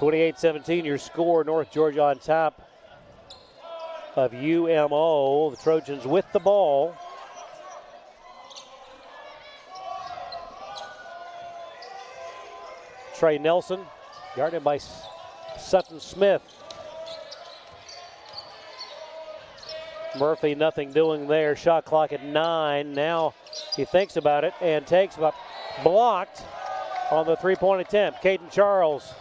28-17 your score. North Georgia on top of UMO. The Trojans with the ball. Trey Nelson, guarded by Sutton Smith. Murphy, nothing doing there. Shot clock at 9. Now he thinks about it and takes about blocked on the three-point attempt. Caden Charles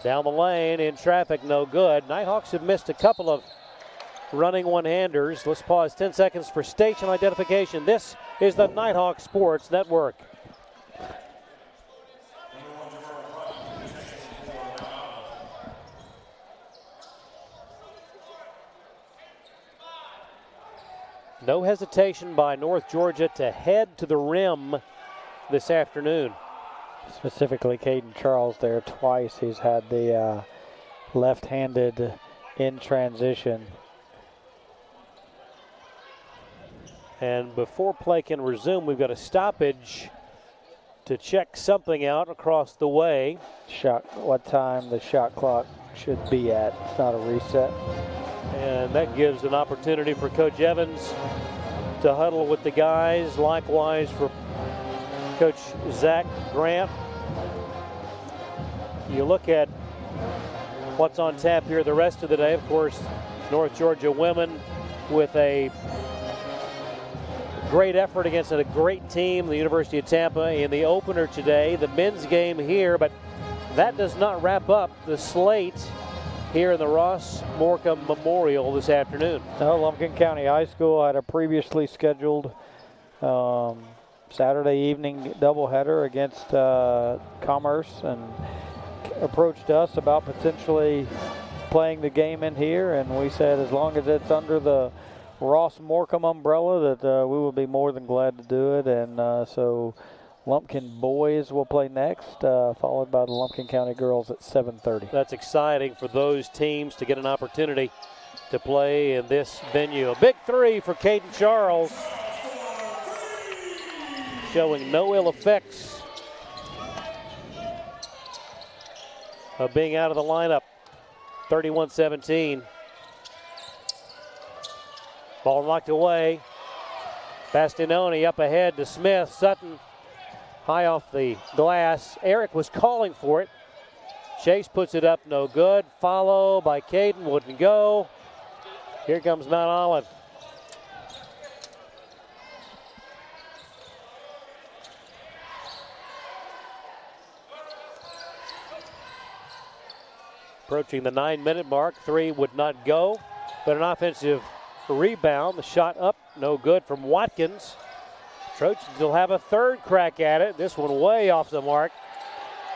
down the lane in traffic, no good. Nighthawks have missed a couple of running one-handers. Let's pause 10 seconds for station identification. This is the Nighthawk Sports Network. No hesitation by North Georgia to head to the rim this afternoon. Specifically, Caden Charles there twice. He's had the left-handed in transition. And before play can resume, we've got a stoppage to check something out across the way. What time the shot clock should be at. It's not a reset. And that gives an opportunity for Coach Evans to huddle with the guys. Likewise for Coach Zach Grant. You look at what's on tap here the rest of the day. Of course, North Georgia women with a great effort against a great team, the University of Tampa, in the opener today. The men's game here, but that does not wrap up the slate here in the Ross Morcom Memorial this afternoon. Lumpkin County High School had a previously scheduled Saturday evening doubleheader against Commerce and approached us about potentially playing the game in here, and we said as long as it's under the Ross Morcom umbrella that we would be more than glad to do it. And so Lumpkin boys will play next, followed by the Lumpkin County girls at 7:30. That's exciting for those teams to get an opportunity to play in this venue. A big three for Caden Charles, showing no ill effects of being out of the lineup. 31-17. Ball knocked away. Bastianoni up ahead to Smith. Sutton high off the glass. Eric was calling for it. Chase puts it up, no good. Follow by Caden, wouldn't go. Here comes Mount Olive. Approaching the 9-minute mark, three would not go, but an offensive rebound. The shot up, no good from Watkins. Trojans will have a third crack at it. This one way off the mark.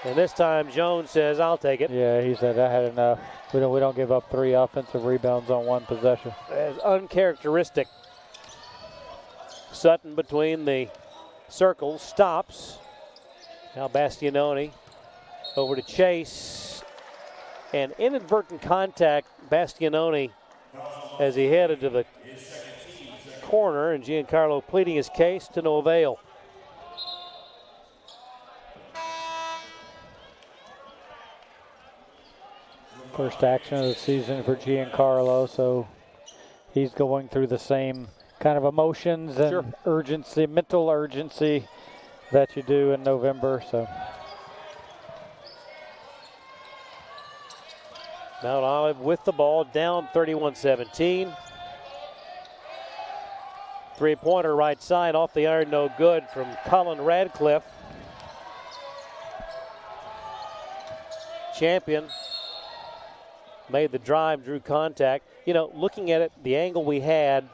And this time Jones says, I'll take it. Yeah, he said, I had enough. We don't give up 3 offensive rebounds on 1 possession. It's uncharacteristic. Sutton between the circles stops. Now Bastianoni over to Chase. And inadvertent contact, Bastianoni, as he headed to the corner, and Giancarlo pleading his case to no avail. First action of the season for Giancarlo, so he's going through the same kind of emotions and sure. urgency, mental urgency that you do in November. So Mount Olive with the ball, down 31-17. Three-pointer right side, off the iron, no good from Colin Radcliffe. Champion made the drive, drew contact. You know, looking at it, the angle we had,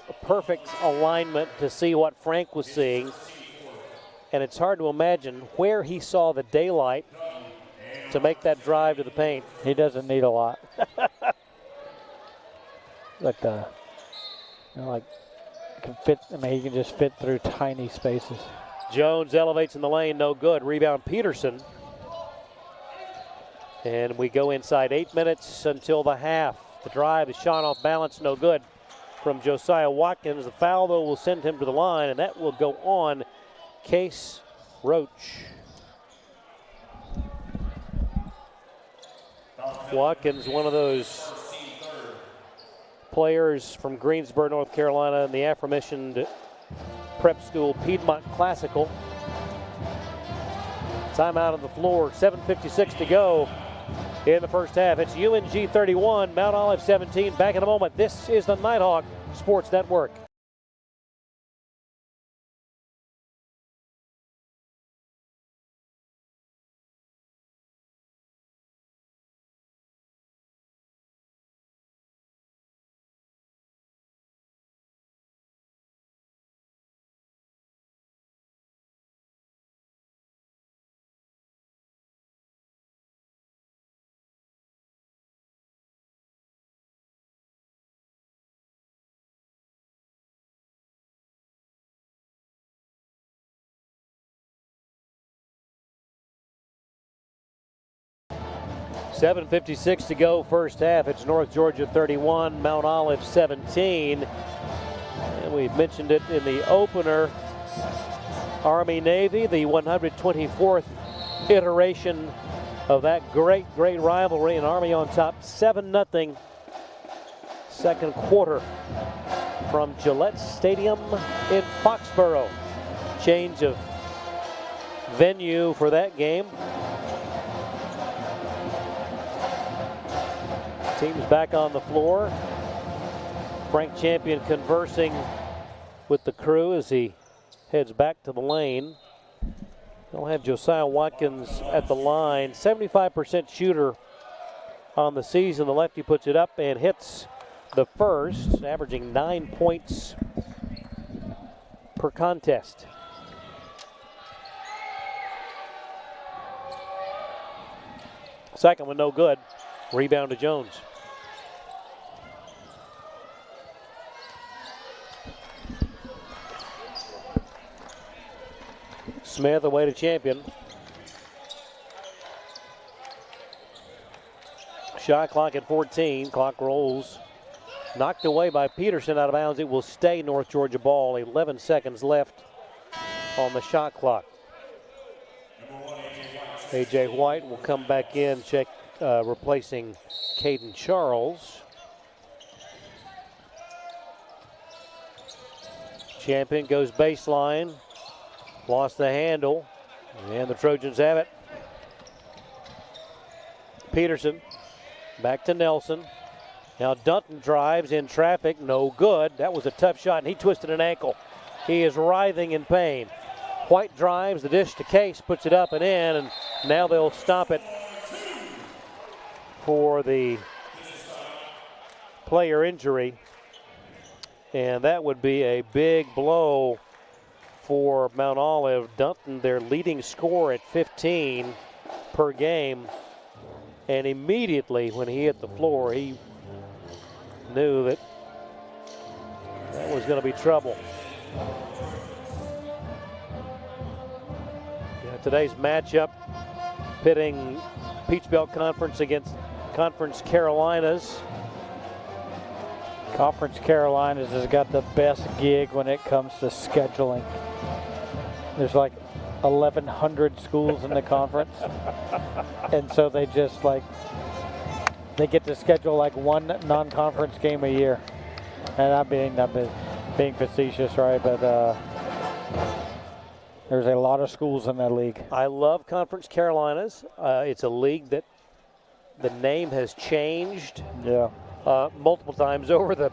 a perfect alignment to see what Frank was seeing. And it's hard to imagine where he saw the daylight to make that drive to the paint. He doesn't need a lot. Like can fit. I mean, he can just fit through tiny spaces. Jones elevates in the lane, no good. Rebound Peterson. And we go inside 8 minutes until the half. The drive is shot off balance, no good from Josiah Watkins. The foul, though, will send him to the line, and that will go on Case Roach. Watkins, one of those players from Greensboro, North Carolina, in the aforementioned prep school Piedmont Classical. Timeout on the floor, 7:56 to go in the first half. It's UNG 31, Mount Olive 17. Back in a moment. This is the Nighthawk Sports Network. $7:56 to go first half. It's North Georgia 31, Mount Olive 17. And we mentioned it in the opener. Army-Navy, the 124th iteration of that great rivalry, and Army on top 7-0. Second quarter from Gillette Stadium in Foxborough. Change of venue for that game. Teams back on the floor. Frank Champion conversing with the crew as he heads back to the lane. They'll have Josiah Watkins at the line. 75% shooter on the season. The lefty puts it up and hits the first, averaging 9 points per contest. Second one no good. Rebound to Jones. Smith away to Champion. Shot clock at 14. Clock rolls. Knocked away by Peterson out of bounds. It will stay North Georgia ball. 11 seconds left on the shot clock. A.J. White will come back in, replacing Caden Charles. Champion goes baseline. Lost the handle, and the Trojans have it. Peterson back to Nelson. Now Dunton drives in traffic, no good. That was a tough shot, and he twisted an ankle. He is writhing in pain. White drives the dish to Case, puts it up and in, and now they'll stop it for the player injury. And that would be a big blow for Mount Olive. Dunton, their leading scorer at 15 per game. And immediately when he hit the floor, he knew that was going to be trouble. Today's matchup pitting Peach Belt Conference against Conference Carolinas. Conference Carolinas has got the best gig when it comes to scheduling. There's like 1,100 schools in the conference. And so they just they get to schedule like one non-conference game a year. And I'm being facetious, right? But there's a lot of schools in that league. I love Conference Carolinas. It's a league that the name has changed multiple times over the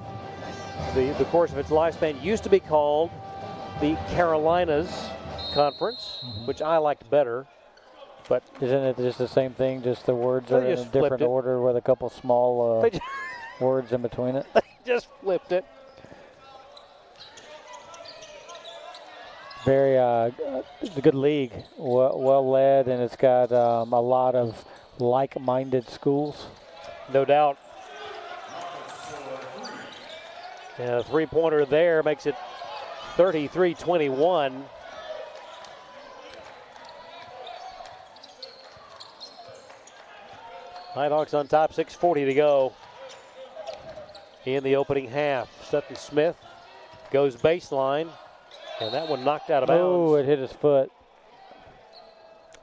course of its lifespan. It used to be called the Carolinas Conference, which I liked better. But isn't it just the same thing? Just the words are in a different order with a couple small words in between it. They just flipped it. Very, it's a good league, well led, and it's got a lot of like-minded schools. No doubt. And a three-pointer there makes it 33-21. Nighthawks on top, 6:40 to go in the opening half. Sutton Smith goes baseline, and that one knocked out of bounds. Oh, it hit his foot.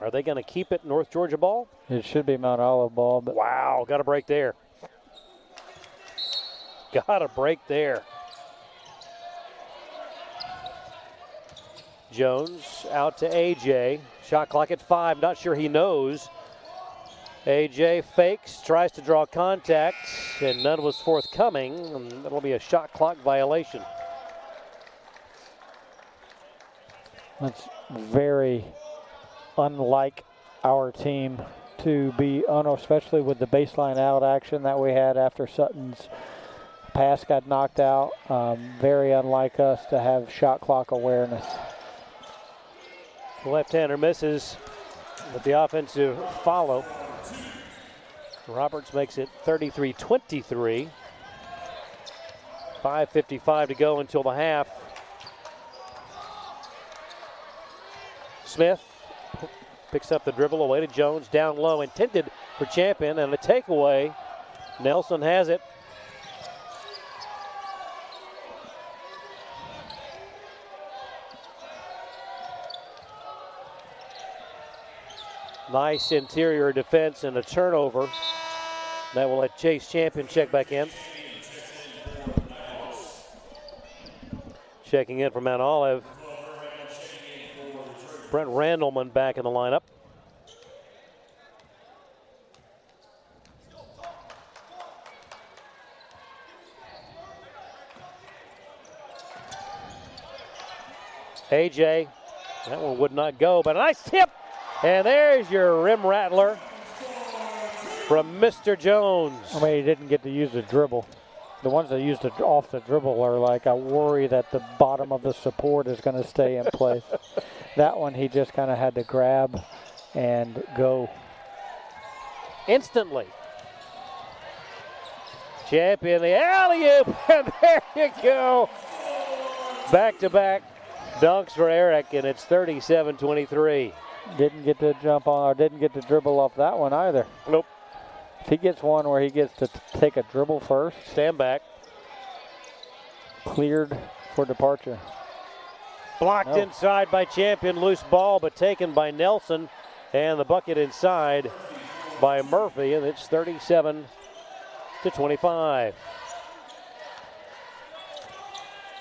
Are they going to keep it North Georgia ball? It should be Mount Olive ball. But wow, got a break there. Got a break there. Jones out to AJ. Shot clock at 5. Not sure he knows. AJ fakes, tries to draw contact, and none was forthcoming. And that'll be a shot clock violation. That's very unlike our team to be, especially with the baseline out action that we had after Sutton's pass got knocked out. Very unlike us to have shot clock awareness. The left-hander misses with the offensive follow. Roberts makes it 33-23. 5:55 to go until the half. Smith picks up the dribble away to Jones, down low, intended for Champion, and a takeaway. Nelson has it. Nice interior defense and a turnover. That will let Chase Champion check back in. Checking in from Mount Olive. Brent Randleman back in the lineup. AJ, that one would not go, but a nice tip. And there's your rim rattler from Mr. Jones. I mean, he didn't get to use the dribble. The ones that used it off the dribble are like, I worry that the bottom of the support is going to stay in place. That one, he just kind of had to grab and go. Instantly. Champion, the alley-oop, and there you go. Back-to-back dunks for Eric, and it's 37-23. Didn't get to jump on, or didn't get to dribble off that one either. Nope. If he gets one where he gets to take a dribble first. Stand back. Cleared for departure. Blocked inside by Champion, loose ball, but taken by Nelson. And the bucket inside by Murphy, and it's 37-25.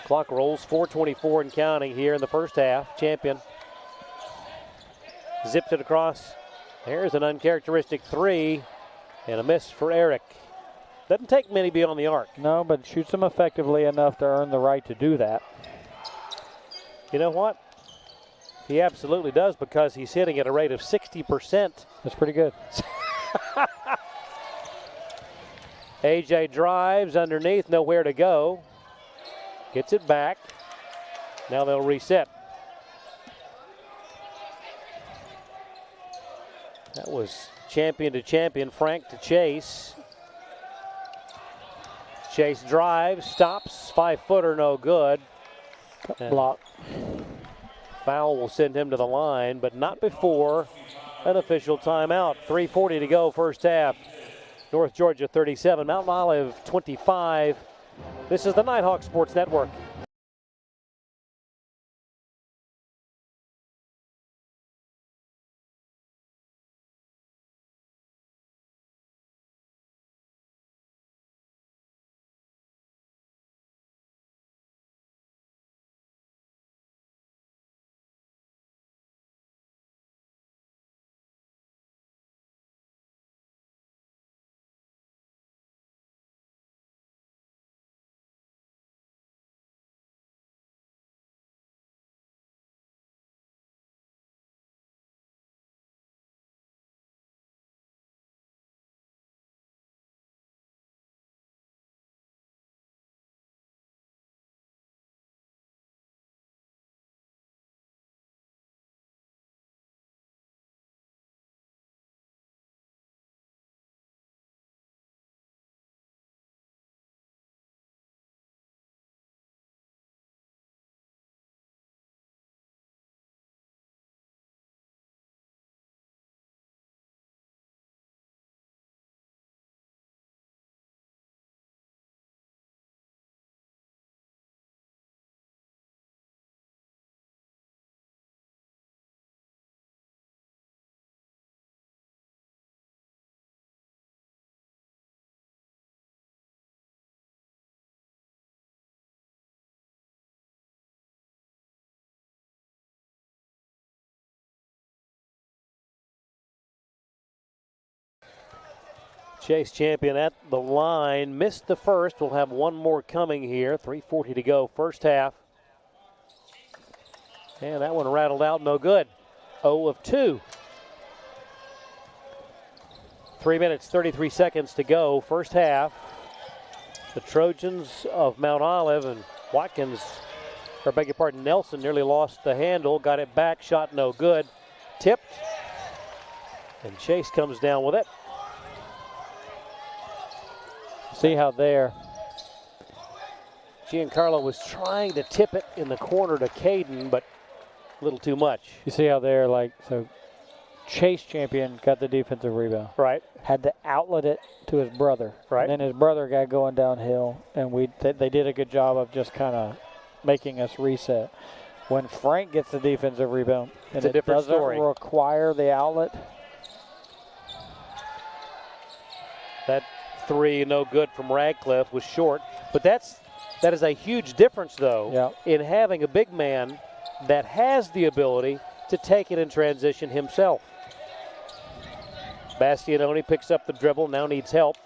Clock rolls, 4:24 and counting here in the first half. Champion zips it across. There's an uncharacteristic three and a miss for Eric. Doesn't take many beyond the arc. No, but shoots them effectively enough to earn the right to do that. You know what? He absolutely does, because he's hitting at a rate of 60%. That's pretty good. AJ drives underneath, nowhere to go. Gets it back. Now they'll reset. That was Champion to Champion, Frank to Chase. Chase drives, stops, 5-footer, no good. Block. Foul will send him to the line, but not before an official timeout. 3:40 to go, first half. North Georgia 37, Mount Olive 25. This is the Nighthawk Sports Network. Chase Champion at the line. Missed the first. We'll have one more coming here. 3:40 to go, first half. And that one rattled out, no good. 0 of 2. 3 minutes, 33 seconds to go, first half. The Trojans of Mount Olive and Nelson nearly lost the handle, got it back, shot no good, tipped, and Chase comes down with it. See how there, Giancarlo was trying to tip it in the corner to Caden, but a little too much. you see how there, so Chase Champion got the defensive rebound. Right. Had to outlet it to his brother. Right. And then his brother got going downhill, and they did a good job of just kind of making us reset. When Frank gets the defensive rebound, and it's a different doesn't story. Require the outlet. That three, no good from Radcliffe, was short. But that is a huge difference, though, in having a big man that has the ability to take it in transition himself. Bastianoni picks up the dribble, now needs help.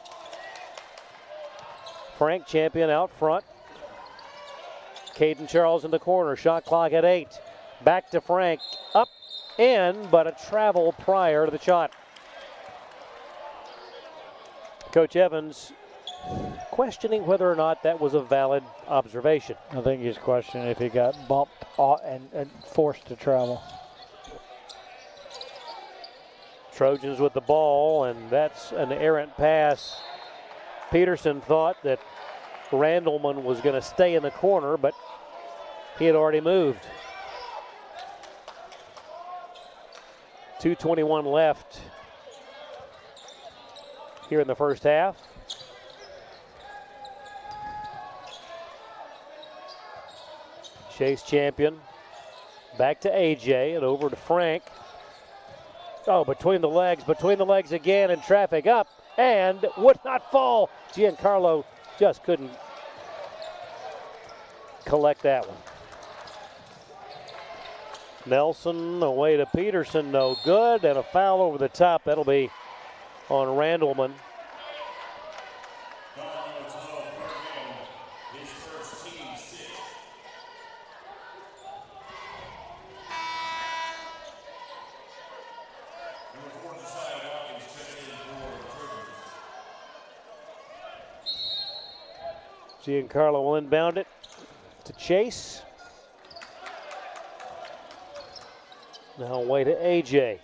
Frank Champion out front. Caden Charles in the corner, shot clock at 8. Back to Frank, up, in, but a travel prior to the shot. Coach Evans questioning whether or not that was a valid observation. I think he's questioning if he got bumped and forced to travel. Trojans with the ball, and that's an errant pass. Peterson thought that Randleman was going to stay in the corner, but he had already moved. 2:21 left here in the first half. Chase Champion back to AJ and over to Frank. Oh, between the legs again, and traffic up and would not fall. Giancarlo just couldn't collect that one. Nelson away to Peterson, no good, and a foul over the top. That'll be on Randleman. Giancarlo will inbound it to Chase. Now away to AJ.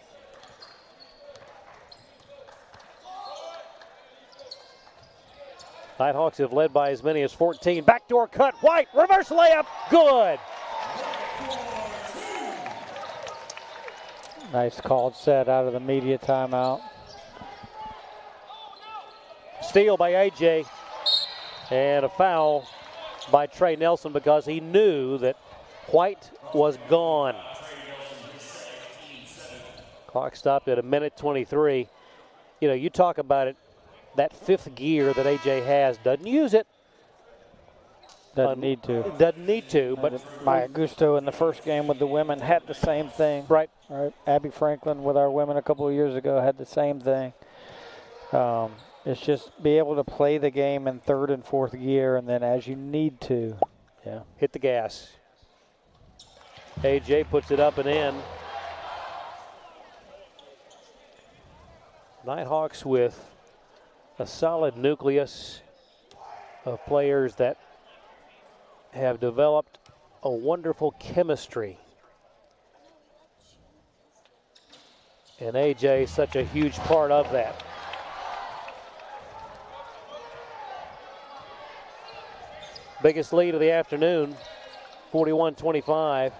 Nighthawks have led by as many as 14. Backdoor cut, White, reverse layup, good. Nice called set out of the media timeout. Steal by AJ. And a foul by Trey Nelson because he knew that White was gone. Clock stopped at 1:23. You know, you talk about it, that fifth gear that AJ has, doesn't use it. Doesn't need to. Doesn't need to, but Maya Gusto in the first game with the women had the same thing. Right. Abby Franklin with our women a couple of years ago had the same thing. It's just be able to play the game in third and fourth gear, and then as you need to, hit the gas. AJ puts it up and in. Nighthawks with a solid nucleus of players that have developed a wonderful chemistry. And AJ is such a huge part of that. Biggest lead of the afternoon, 41-25.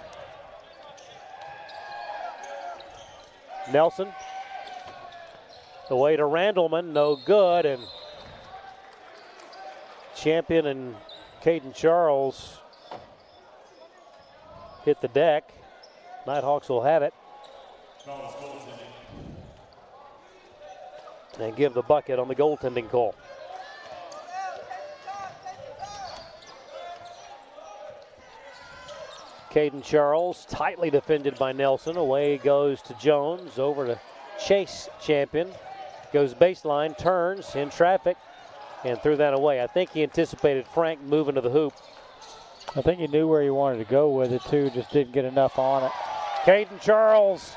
Nelson, away to Randleman, no good, and Champion and Caden Charles hit the deck. Nighthawks will have it. And give the bucket on the goaltending call. Caden Charles, tightly defended by Nelson. Away goes to Jones, over to Chase Champion. Goes baseline, turns in traffic, and threw that away. I think he anticipated Frank moving to the hoop. I think he knew where he wanted to go with it, too. Just didn't get enough on it. Caden Charles.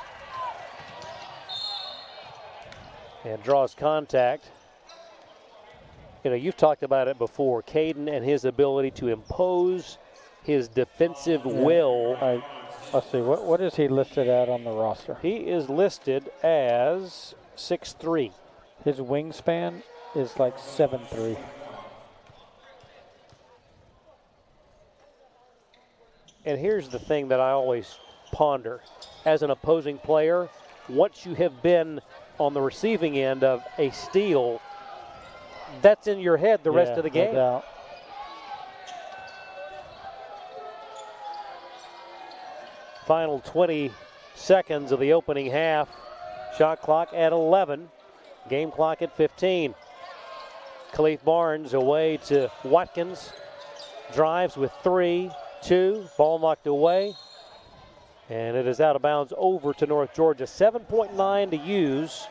And draws contact. You know, you've talked about it before. Caden and his ability to impose his defensive will. Let's see, what is he listed at on the roster? He is listed as 6'3". His wingspan is like 7'3". And here's the thing that I always ponder. As an opposing player, once you have been on the receiving end of a steal, that's in your head the rest of the game. No doubt. Final 20 seconds of the opening half. Shot clock at 11. Game clock at 15. Khalif Barnes away to Watkins. Drives with 3, 2. Ball knocked away. And it is out of bounds over to North Georgia. 7.9 to use.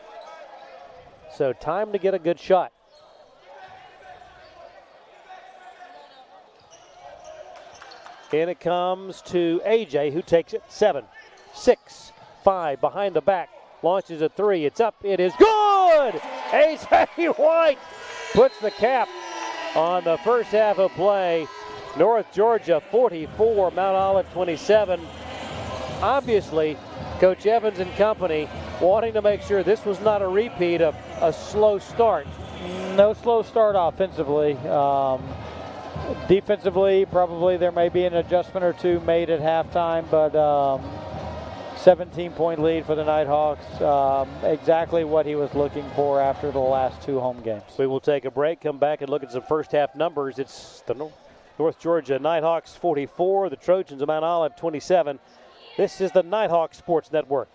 So time to get a good shot. In it comes to AJ, who takes it. 7, 6, 5 behind the back. Launches a 3. It's up. It is good. AJ White puts the cap on the first half of play. North Georgia 44, Mount Olive 27. Obviously, Coach Evans and company wanting to make sure this was not a repeat of a slow start. No slow start offensively. Defensively, probably there may be an adjustment or two made at halftime, but 17-point lead for the Nighthawks. Exactly what he was looking for after the last 2 home games. We will take a break, come back and look at some first half numbers. It's the North Georgia Nighthawks 44, the Trojans of Mount Olive 27. This is the Nighthawk Sports Network.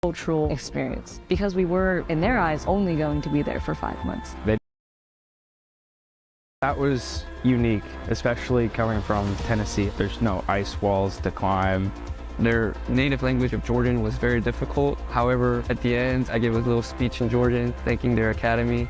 cultural experience because we were, in their eyes, only going to be there for 5 months. That was unique, especially coming from Tennessee. There's no ice walls to climb. Their native language of Georgian was very difficult. However, at the end, I gave a little speech in Georgian, thanking their academy.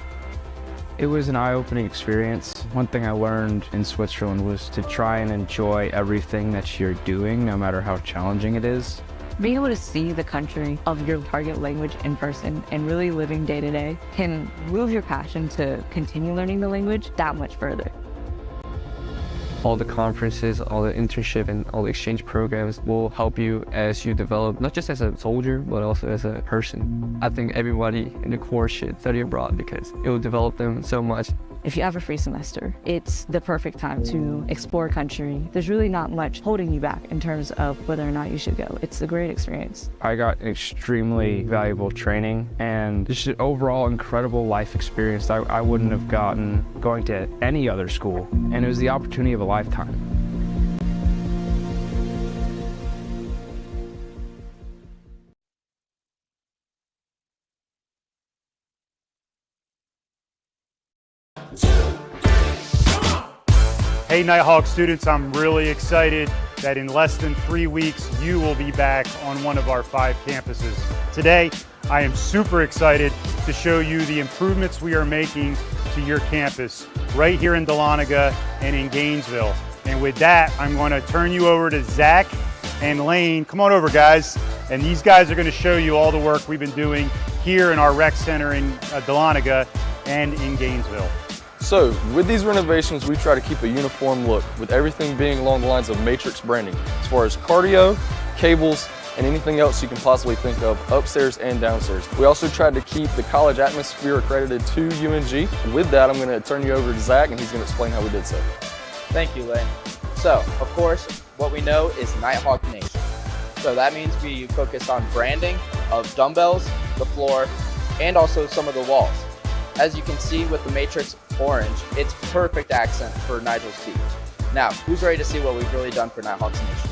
It was an eye-opening experience. One thing I learned in Switzerland was to try and enjoy everything that you're doing, no matter how challenging it is. Being able to see the country of your target language in person and really living day to day can move your passion to continue learning the language that much further. All the conferences, all the internship, and all the exchange programs will help you as you develop, not just as a soldier, but also as a person. I think everybody in the Corps should study abroad because it will develop them so much. If you have a free semester, it's the perfect time to explore a country. There's really not much holding you back in terms of whether or not you should go. It's a great experience. I got extremely valuable training and just an overall incredible life experience that I wouldn't have gotten going to any other school. And it was the opportunity of a lifetime. Hey Nighthawk students, I'm really excited that in less than 3 weeks you will be back on one of our 5 campuses. Today, I am super excited to show you the improvements we are making to your campus right here in Dahlonega and in Gainesville. And with that, I'm going to turn you over to Zach and Lane. Come on over, guys. And these guys are going to show you all the work we've been doing here in our rec center in Dahlonega and in Gainesville. So, with these renovations, we try to keep a uniform look, with everything being along the lines of matrix branding, as far as cardio, cables, and anything else you can possibly think of, upstairs and downstairs. We also tried to keep the college atmosphere accredited to UNG. And with that, I'm going to turn you over to Zach, and he's going to explain how we did so. Thank you, Lane. So, of course, what we know is Nighthawk Nation. So that means we focus on branding of dumbbells, the floor, and also some of the walls. As you can see with the matrix orange, it's perfect accent for Nigel's feet. Now, who's ready to see what we've really done for Nighthawks Nation?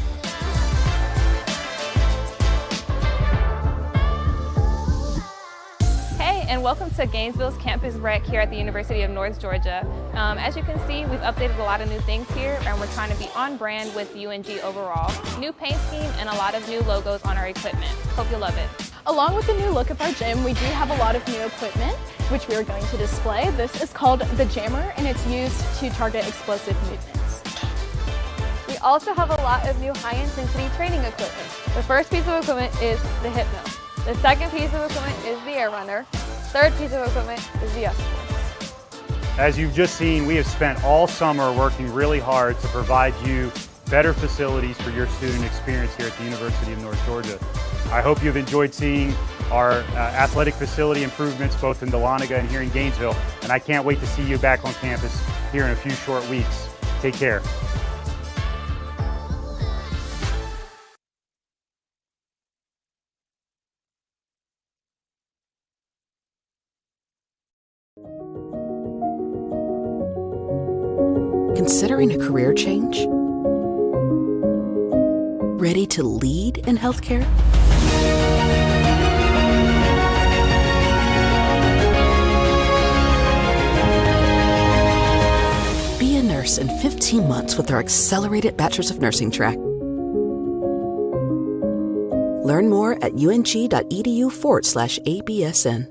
Hey, and welcome to Gainesville's Campus Rec here at the University of North Georgia. As you can see, we've updated a lot of new things here, and we're trying to be on brand with UNG overall. New paint scheme and a lot of new logos on our equipment. Hope you love it. Along with the new look of our gym, we do have a lot of new equipment, which we are going to display. This is called the Jammer, and it's used to target explosive movements. We also have a lot of new high-intensity training equipment. The first piece of equipment is the hip mill. The second piece of equipment is the air runner. Third piece of equipment is the S-force. As you've just seen, we have spent all summer working really hard to provide you better facilities for your student experience here at the University of North Georgia. I hope you've enjoyed seeing our athletic facility improvements both in Dahlonega and here in Gainesville, and I can't wait to see you back on campus here in a few short weeks. Take care. Considering a career change? Ready to lead in healthcare? Be a nurse in 15 months with our accelerated Bachelor's of Nursing track. Learn more at ung.edu/ABSN.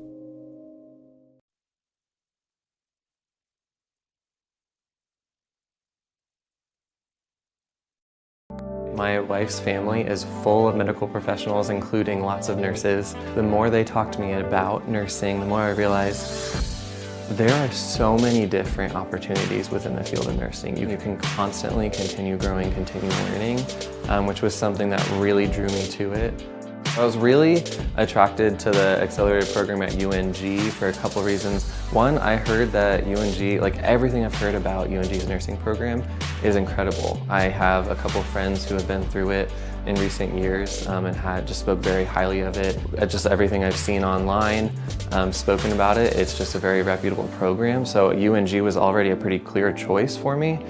My wife's family is full of medical professionals, including lots of nurses. The more they talk to me about nursing, the more I realize there are so many different opportunities within the field of nursing. You can constantly continue growing, continue learning, which was something that really drew me to it. I was really attracted to the accelerated program at UNG for a couple of reasons. One, I heard that UNG, like everything I've heard about UNG's nursing program is incredible. I have a couple of friends who have been through it in recent years and had just spoke very highly of it. Just everything I've seen online, spoken about it, it's just a very reputable program. So UNG was already a pretty clear choice for me.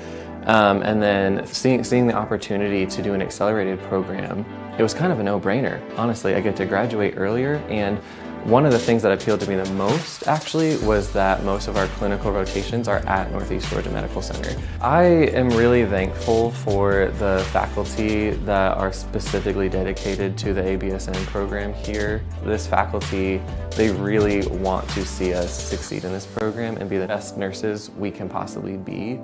And then seeing the opportunity to do an accelerated program, it was kind of a no-brainer. Honestly, I get to graduate earlier, and one of the things that appealed to me the most, actually, was that most of our clinical rotations are at Northeast Georgia Medical Center. I am really thankful for the faculty that are specifically dedicated to the ABSN program here. This faculty, they really want to see us succeed in this program and be the best nurses we can possibly be.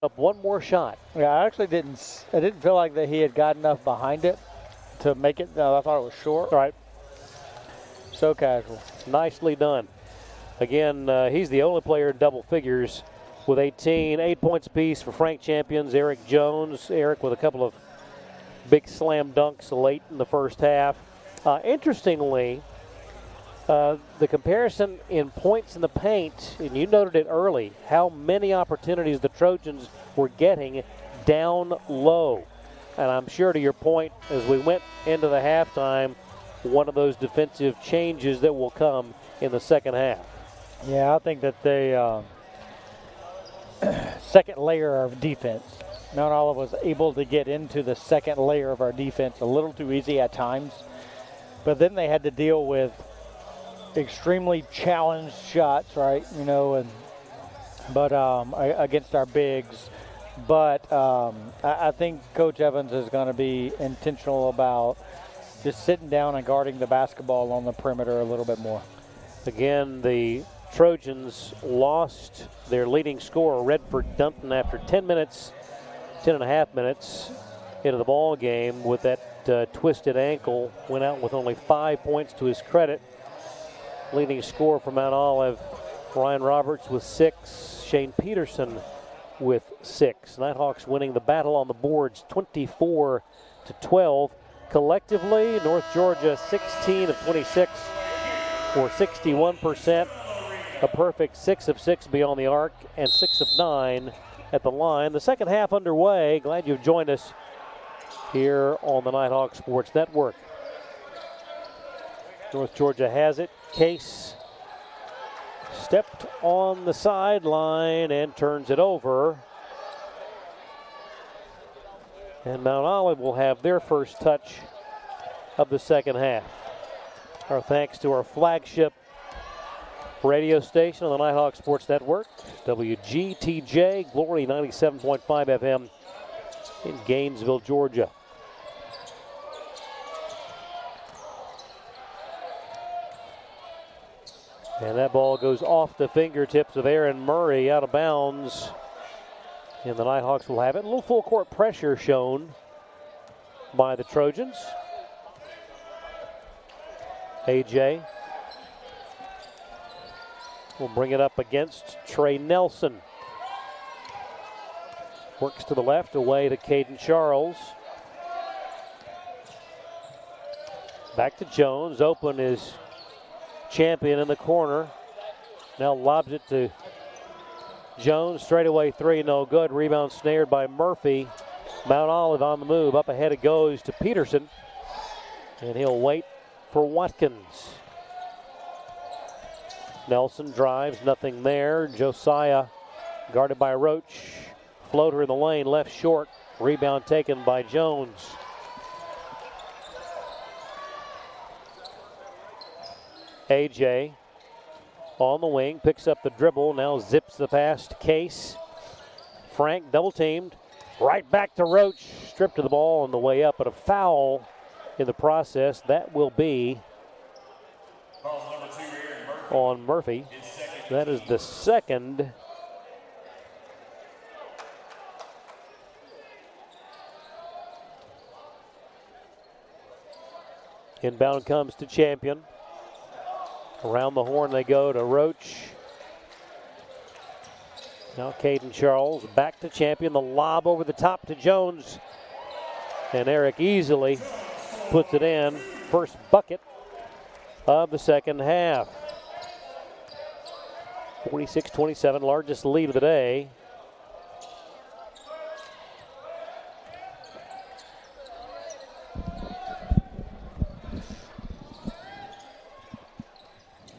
Up one more shot. Yeah, I actually didn't feel like that he had got enough behind it to make it. I thought it was short. All right. So casual. Nicely done. Again, he's the only player in double figures with 18. 8 points apiece for Frank Champions, Eric Jones. Eric with a couple of big slam dunks late in the first half. Interestingly, the comparison in points in the paint, and you noted it early, how many opportunities the Trojans were getting down low. And I'm sure to your point, as we went into the halftime, one of those defensive changes that will come in the second half. Yeah, I think that the second layer of defense, not all of us able to get into the second layer of our defense a little too easy at times. But then they had to deal with extremely challenged shots, right? You know, but against our bigs. But I think Coach Evans is going to be intentional about just sitting down and guarding the basketball on the perimeter a little bit more. Again, the Trojans lost their leading scorer, Redford Dunton, after 10 and a half minutes into the ball game with that twisted ankle. Went out with only 5 points to his credit. Leading scorer for Mount Olive, Ryan Roberts with 6, Shane Peterson with 6. Nighthawks winning the battle on the boards 24-12. Collectively, North Georgia 16 of 26 for 61%. A perfect 6 of 6 beyond the arc and 6 of 9 at the line. The second half underway. Glad you've joined us here on the Nighthawk Sports Network. North Georgia has it. Case stepped on the sideline and turns it over. And Mount Olive will have their first touch of the second half. Our thanks to our flagship radio station on the Nighthawk Sports Network, WGTJ, Glory 97.5 FM in Gainesville, Georgia. And that ball goes off the fingertips of Aaron Murray, out of bounds. And the Nighthawks will have it. A little full court pressure shown by the Trojans. AJ will bring it up against Trey Nelson. Works to the left, away to Caden Charles. Back to Jones. Open is Champion in the corner. Now lobs it to Jones. Straightaway three, no good. Rebound snared by Murphy. Mount Olive on the move. Up ahead it goes to Peterson. And he'll wait for Watkins. Nelson drives, nothing there. Josiah guarded by Roach. Floater in the lane, left short. Rebound taken by Jones. AJ on the wing, picks up the dribble, now zips the pass to Case. Frank double teamed, right back to Roach. Stripped of the ball on the way up, but a foul in the process. That will be on Murphy. That is the second. Inbound comes to Champion. Around the horn they go to Roach. Now Caden Charles back to Champion. The lob over the top to Jones. And Eric easily puts it in. First bucket of the second half. 46-27, largest lead of the day.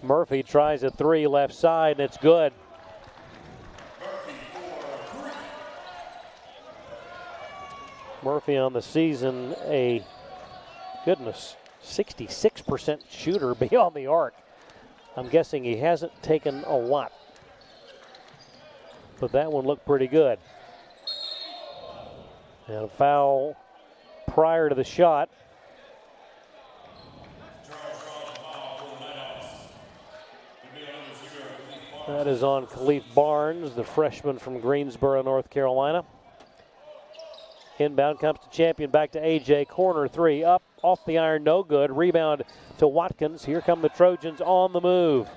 Murphy tries a three left side, and it's good. Murphy on the season, a 66% shooter beyond the arc. I'm guessing he hasn't taken a lot, but that one looked pretty good. And a foul prior to the shot. That is on Khalif Barnes, the freshman from Greensboro, North Carolina. Inbound comes to Champion, back to AJ. Corner three, up, off the iron, no good. Rebound to Watkins. Here come the Trojans on the move.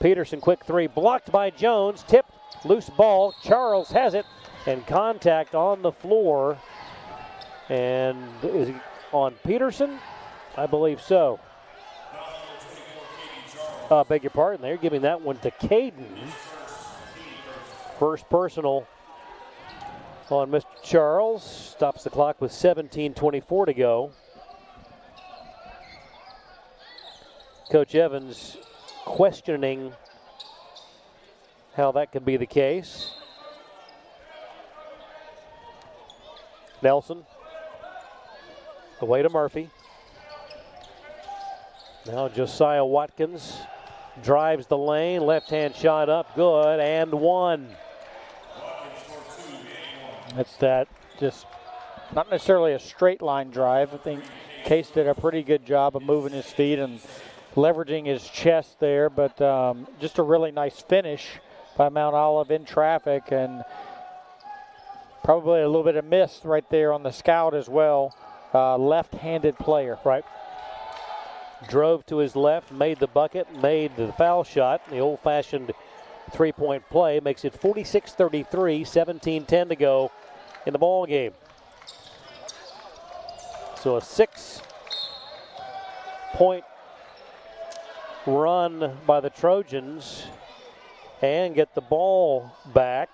Peterson, quick three, blocked by Jones. Tip, loose ball. Charles has it, and contact on the floor. And is he on Peterson? I believe so. Beg your pardon, they're giving that one to Caden. First personal on Mr. Charles. Stops the clock with 17:24 to go. Coach Evans questioning how that could be the case. Nelson away to Murphy. Now Josiah Watkins drives the lane, left-hand shot up, good, and one. That's that, just not necessarily a straight line drive. I think Case did a pretty good job of moving his feet and leveraging his chest there, but just a really nice finish by Mount Olive in traffic, and probably a little bit of miss right there on the scout as well. Left-handed player. Right. Drove to his left, made the bucket, made the foul shot. The old-fashioned three-point play makes it 46-33, 17-10 to go in the ball game. So a 6-point run by the Trojans and get the ball back.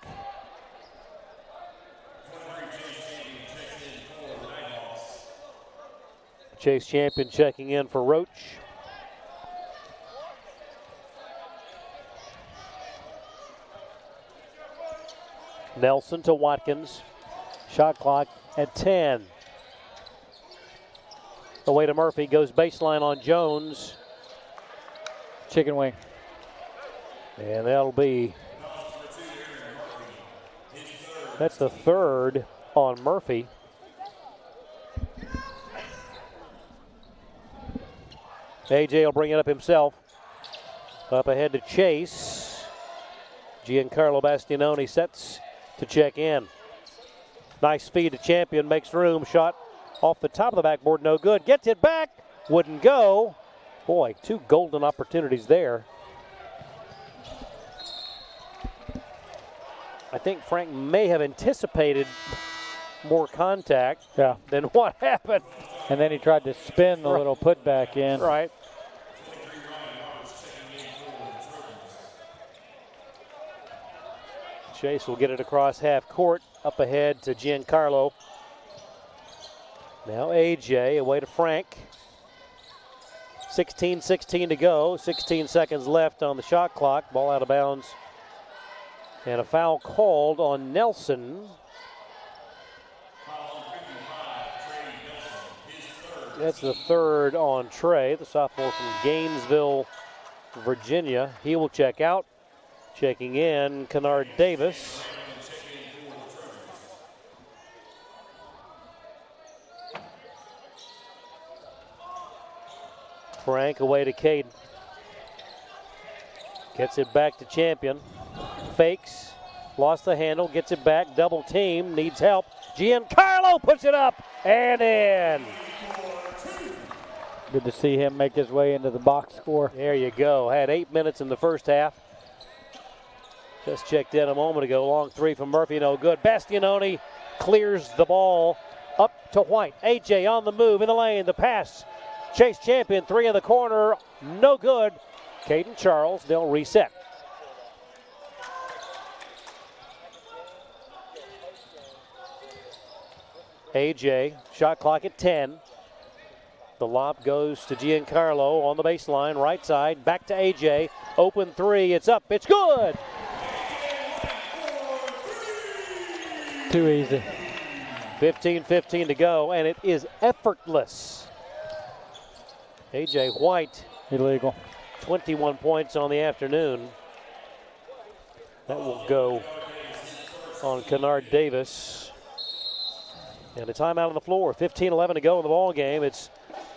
Chase Champion checking in for Roach. Nelson to Watkins. Shot clock at 10. Away to Murphy, goes baseline on Jones. Chicken wing. And that's the third on Murphy. AJ will bring it up himself. Up ahead to Chase. Giancarlo Bastianoni sets to check in. Nice feed to Champion, makes room. Shot off the top of the backboard, no good. Gets it back, wouldn't go. Boy, two golden opportunities there. I think Frank may have anticipated more contact than what happened. And then he tried to spin the little putback in. Right. Chase will get it across half court, up ahead to Giancarlo. Now AJ away to Frank. 16-16 to go, 16 seconds left on the shot clock. Ball out of bounds. And a foul called on Nelson. That's the third on Trey, the sophomore from Gainesville, Virginia. He will check out. Checking in, Kennard Davis. Frank away to Caden. Gets it back to Champion. Fakes, lost the handle, gets it back, double team, needs help. Giancarlo puts it up and in. Good to see him make his way into the box score. There you go. Had 8 minutes in the first half. Just checked in a moment ago. Long three from Murphy, no good. Bastianoni clears the ball up to White. AJ on the move in the lane. The pass. Chase Champion, three in the corner. No good. Caden Charles, they'll reset. AJ, shot clock at 10. The lob goes to Giancarlo on the baseline, right side, back to AJ. Open three, it's up, it's good. Too easy. 15-15 to go, and it is effortless. AJ White. Illegal. 21 points on the afternoon. That will go on Kennard Davis. And a timeout on the floor. 15-11 to go in the ball game. It's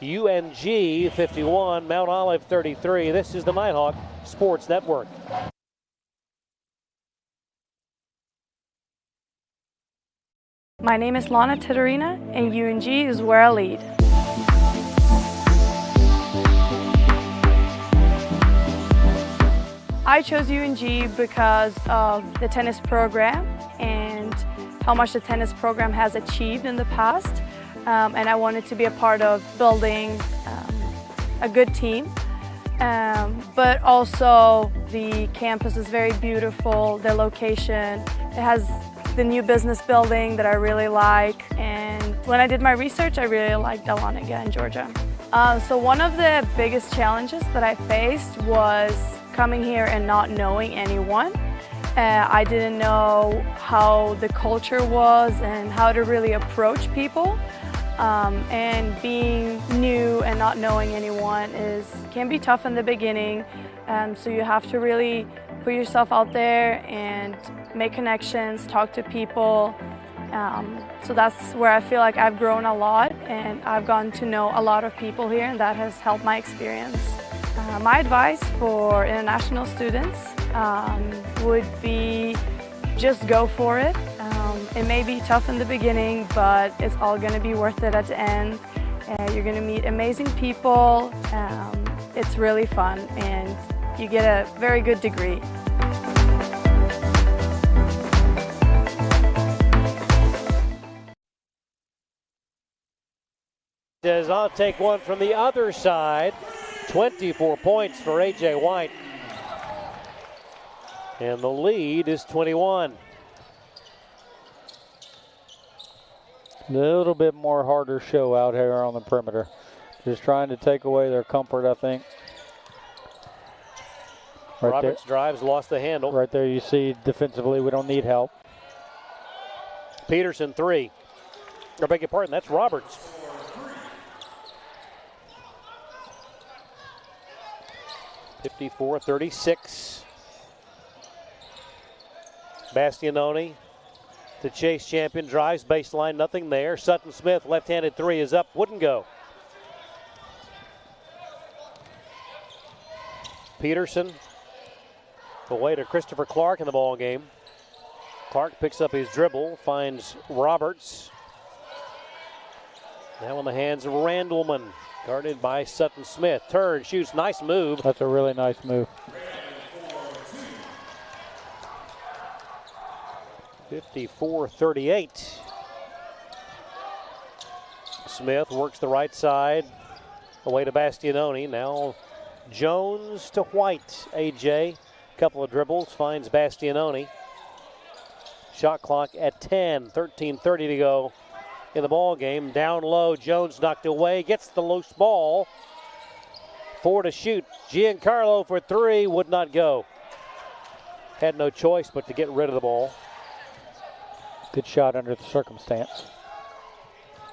UNG 51, Mount Olive 33. This is the Nighthawk Sports Network. My name is Lana Titterina, and UNG is where I lead. I chose UNG because of the tennis program and how much the tennis program has achieved in the past. And I wanted to be a part of building a good team. But also the campus is very beautiful, the location. It has the new business building that I really like. And when I did my research, I really liked Dahlonega in Georgia. So one of the biggest challenges that I faced was coming here and not knowing anyone. I didn't know how the culture was and how to really approach people. And being new and not knowing anyone can be tough in the beginning. So you have to really put yourself out there and make connections, talk to people. So that's where I feel like I've grown a lot, and I've gotten to know a lot of people here, and that has helped my experience. My advice for international students would be just go for it. It may be tough in the beginning, but it's all going to be worth it at the end. You're going to meet amazing people. It's really fun, and you get a very good degree. Says I'll take one from the other side. 24 points for AJ White. And the lead is 21. A little bit more harder show out here on the perimeter. Just trying to take away their comfort, I think. Right Roberts there. drives, lost the handle. Right there you see defensively we don't need help. Peterson three. I beg your pardon, that's Roberts. (54-36). Bastianoni to Chase Champion, drives baseline, nothing there. Sutton Smith, left-handed three is up, wouldn't go. Peterson away to Christopher Clark in the ball game. Clark picks up his dribble, finds Roberts. Now in the hands of Randleman, guarded by Sutton Smith. Turn, shoots, nice move. That's a really nice move. 54-38. Smith works the right side, away to Bastianoni. Now Jones to White. AJ, couple of dribbles, finds Bastianoni. Shot clock at 10, 13:30 to go in the ball game. Down low, Jones knocked away, gets the loose ball. 4 to shoot. Giancarlo for 3, would not go. Had no choice but to get rid of the ball. Good shot under the circumstance.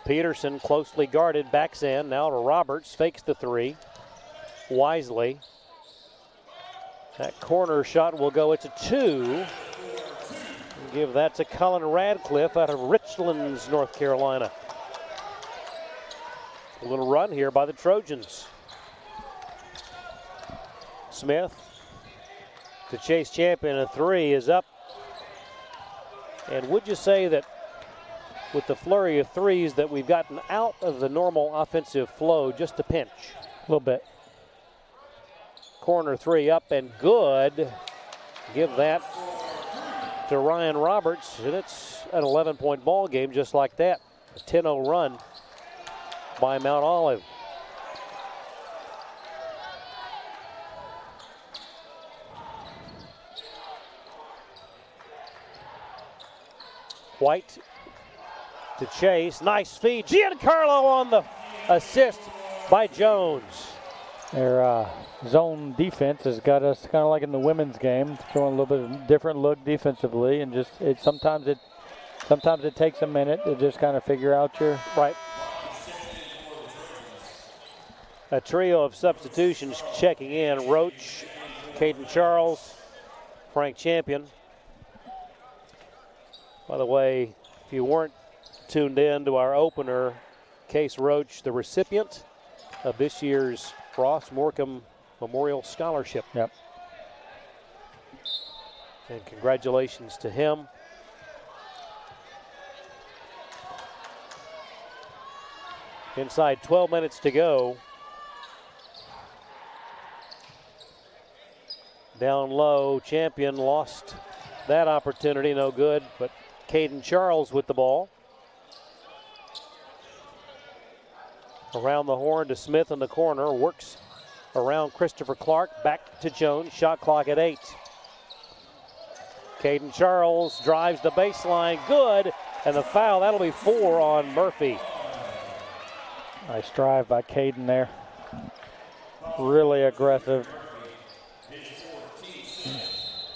Peterson closely guarded, backs in. Now to Roberts, fakes the 3. Wisely. That corner shot will go. It's a 2. Give that to Colin Radcliffe out of Richlands, North Carolina. A little run here by the Trojans. Smith to Chase Champion. A 3 is up. And would you say that with the flurry of 3s that we've gotten out of the normal offensive flow just a pinch? A little bit. Corner 3 up and good. Give that to Ryan Roberts, and it's an 11-point ball game just like that. A 10-0 run by Mount Olive. White to Chase. Nice feed. Giancarlo on the assist by Jones. Their zone defense has got us kind of like in the women's game, showing a little bit of different look defensively, and just sometimes it takes a minute to just kind of figure out your right. A trio of substitutions checking in: Roach, Caden Charles, Frank Champion. By the way, if you weren't tuned in to our opener, Case Roach, the recipient of this year's Ross Morecambe Memorial Scholarship. Yep. And congratulations to him. Inside 12 minutes to go. Down low, Champion lost that opportunity, no good, but Caden Charles with the ball. Around the horn to Smith in the corner, works around Christopher Clark, back to Jones, shot clock at 8. Caden Charles drives the baseline, good, and the foul, that'll be 4 on Murphy. Nice drive by Caden there. Really aggressive.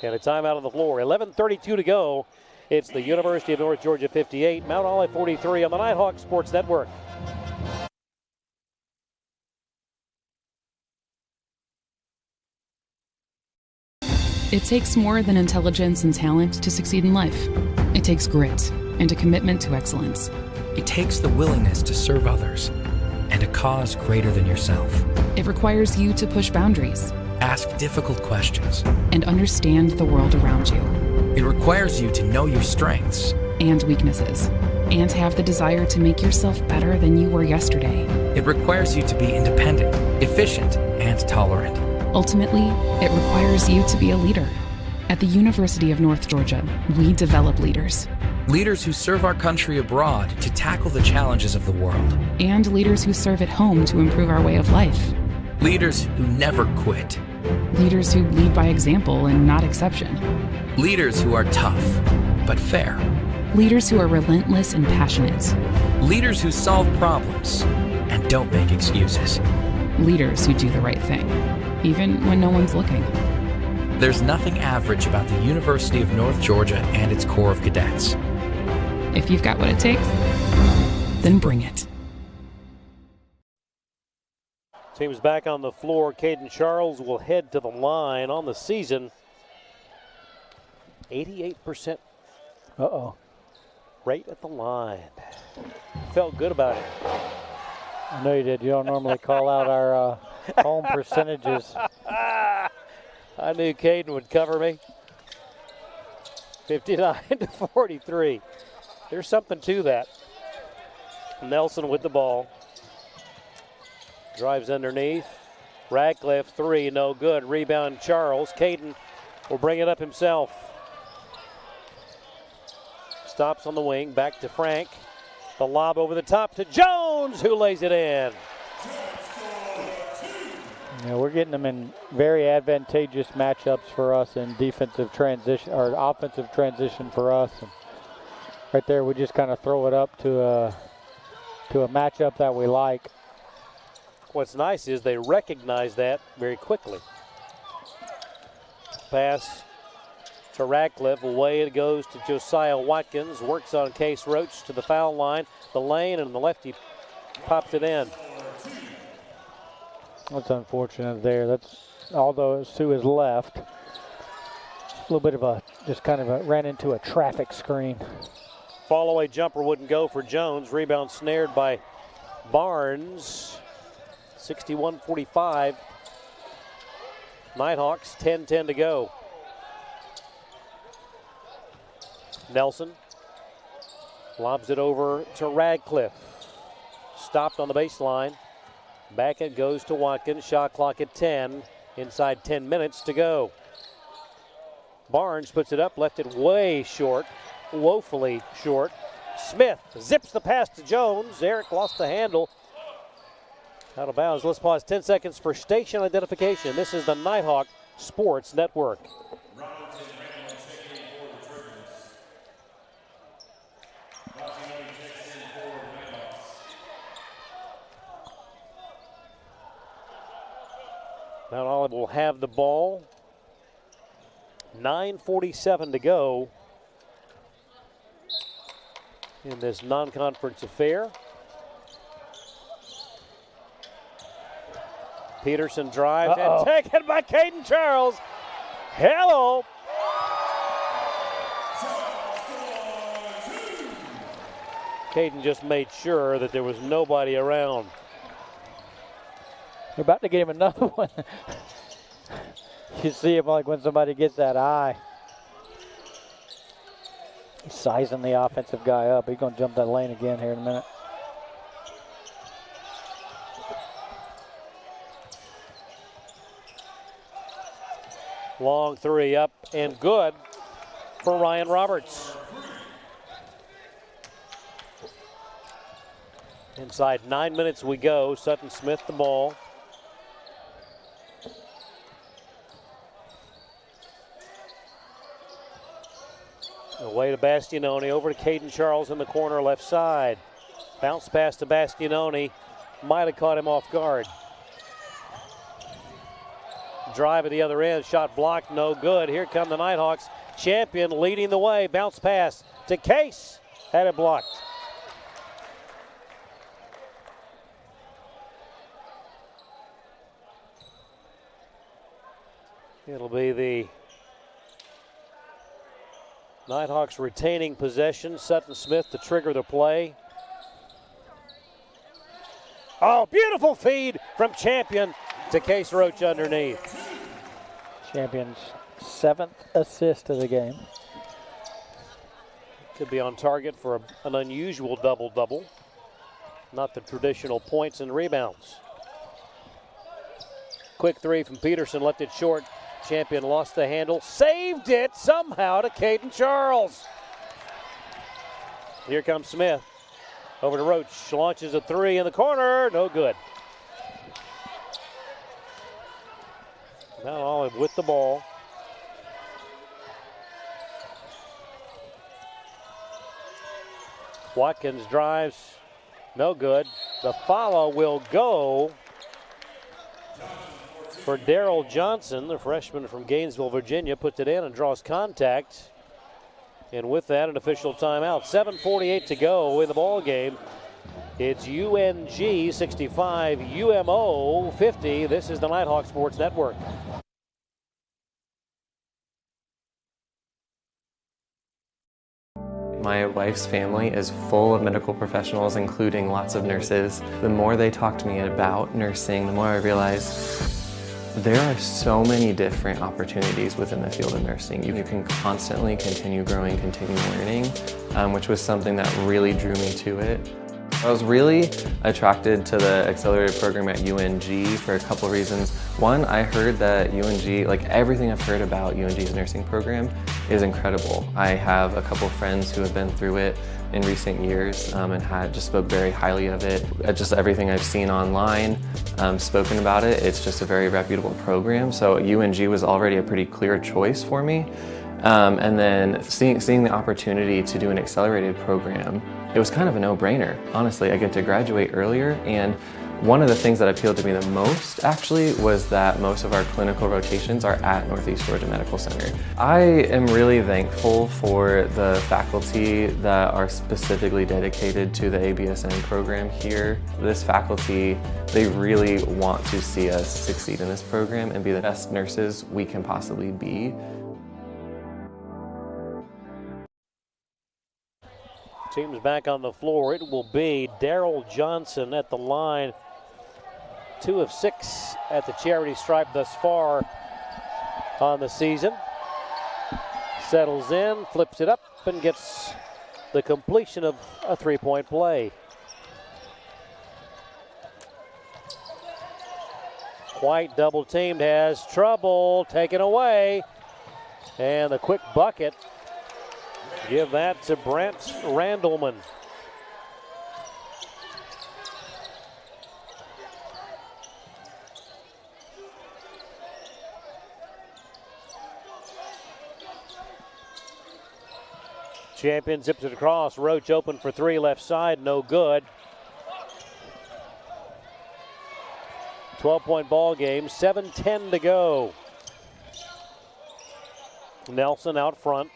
And a timeout on the floor. 11:32 to go. It's the University of North Georgia 58, Mount Olive 43 on the Nighthawk Sports Network. It takes more than intelligence and talent to succeed in life. It takes grit and a commitment to excellence. It takes the willingness to serve others and a cause greater than yourself. It requires you to push boundaries, ask difficult questions, and understand the world around you. It requires you to know your strengths and weaknesses, and have the desire to make yourself better than you were yesterday. It requires you to be independent, efficient, and tolerant. Ultimately, it requires you to be a leader. At the University of North Georgia, we develop leaders. Leaders who serve our country abroad to tackle the challenges of the world. And leaders who serve at home to improve our way of life. Leaders who never quit. Leaders who lead by example and not exception. Leaders who are tough, but fair. Leaders who are relentless and passionate. Leaders who solve problems and don't make excuses. Leaders who do the right thing, even when no one's looking. There's nothing average about the University of North Georgia and its Corps of Cadets. If you've got what it takes, then bring it. Team's back on the floor. Caden Charles will head to the line on the season. 88% rate at the line. Felt good about it. I know you did. You don't normally call out our home percentages. I knew Caden would cover me. 59-43. There's something to that. Nelson with the ball. Drives underneath. Radcliffe, 3, no good. Rebound Charles. Caden will bring it up himself. stops on the wing, back to Frank. The lob over the top to Jones, who lays it in. Yeah, we're getting them in very advantageous matchups for us in defensive transition or offensive transition for us. And right there, we just kind of throw it up to a matchup that we like. What's nice is they recognize that very quickly. Pass to Radcliffe. Away it goes to Josiah Watkins. Works on Case Roach to the foul line. The lane, and the lefty pops it in. That's unfortunate there. That's, although it's to his left. A little bit of a, just kind of a, ran into a traffic screen. Fall away jumper wouldn't go for Jones. Rebound snared by Barnes. 61-45. Nighthawks, 10-10 to go. Nelson lobs it over to Radcliffe. Stopped on the baseline. Back it goes to Watkins. Shot clock at 10. Inside 10 minutes to go. Barnes puts it up, left it way short, woefully short. Smith zips the pass to Jones. Eric lost the handle. Out of bounds. Let's pause 10 seconds for station identification. This is the Nighthawk Sports Network. Mount Olive will have the ball. 9:47 to go in this non-conference affair. Peterson drives and taken by Caden Charles. Hello. Caden just made sure that there was nobody around. We're about to get him another one. You see him like when somebody gets that eye. He's sizing the offensive guy up. He's going to jump that lane again here in a minute. Long three up and good for Ryan Roberts. Inside 9 minutes we go. Sutton Smith the ball. Away to Bastianoni, over to Caden Charles in the corner left side. Bounce pass to Bastianoni. Might have caught him off guard. Drive at the other end, shot blocked, no good. Here come the Nighthawks. Champion leading the way. Bounce pass to Case. Had it blocked. It'll be the Nighthawks retaining possession. Sutton Smith to trigger the play. Oh, beautiful feed from Champion to Case Roach underneath. Champion's 7th assist of the game. Could be on target for an unusual double-double. Not the traditional points and rebounds. Quick three from Peterson, left it short. Champion lost the handle, saved it somehow to Caden Charles. Here comes Smith. Over to Roach, launches a three in the corner, no good. Mount Olive with the ball. Watkins drives, no good. The follow will go for Darrell Johnson, the freshman from Gainesville, Virginia, puts it in and draws contact. And with that, an official timeout. 7:48 to go in the ball game. It's UNG 65, UMO 50. This is the Nighthawk Sports Network. My wife's family is full of medical professionals, including lots of nurses. The more they talk to me about nursing, the more I realize there are so many different opportunities within the field of nursing. You can constantly continue growing, continue learning, which was something that really drew me to it. I was really attracted to the accelerated program at UNG for a couple reasons. One, I heard that UNG, like everything I've heard about UNG's nursing program is incredible. I have a couple friends who have been through it in recent years and had just spoke very highly of it. Just everything I've seen online, spoken about it, it's just a very reputable program. So UNG was already a pretty clear choice for me. And then seeing the opportunity to do an accelerated program, it was kind of a no-brainer. Honestly, I get to graduate earlier, and one of the things that appealed to me the most, actually, was that most of our clinical rotations are at Northeast Georgia Medical Center. I am really thankful for the faculty that are specifically dedicated to the ABSN program here. This faculty, they really want to see us succeed in this program and be the best nurses we can possibly be. Team's back on the floor. It will be Daryl Johnson at the line. 2 of 6 at the charity stripe thus far on the season. Settles in, flips it up, and gets the completion of a 3-point play. White double teamed, has trouble, taken away. And a quick bucket. Give that to Brent Randleman. Champion zips it across. Roach open for 3, left side, no good. 12-point ball game, 7:10 to go. Nelson out front.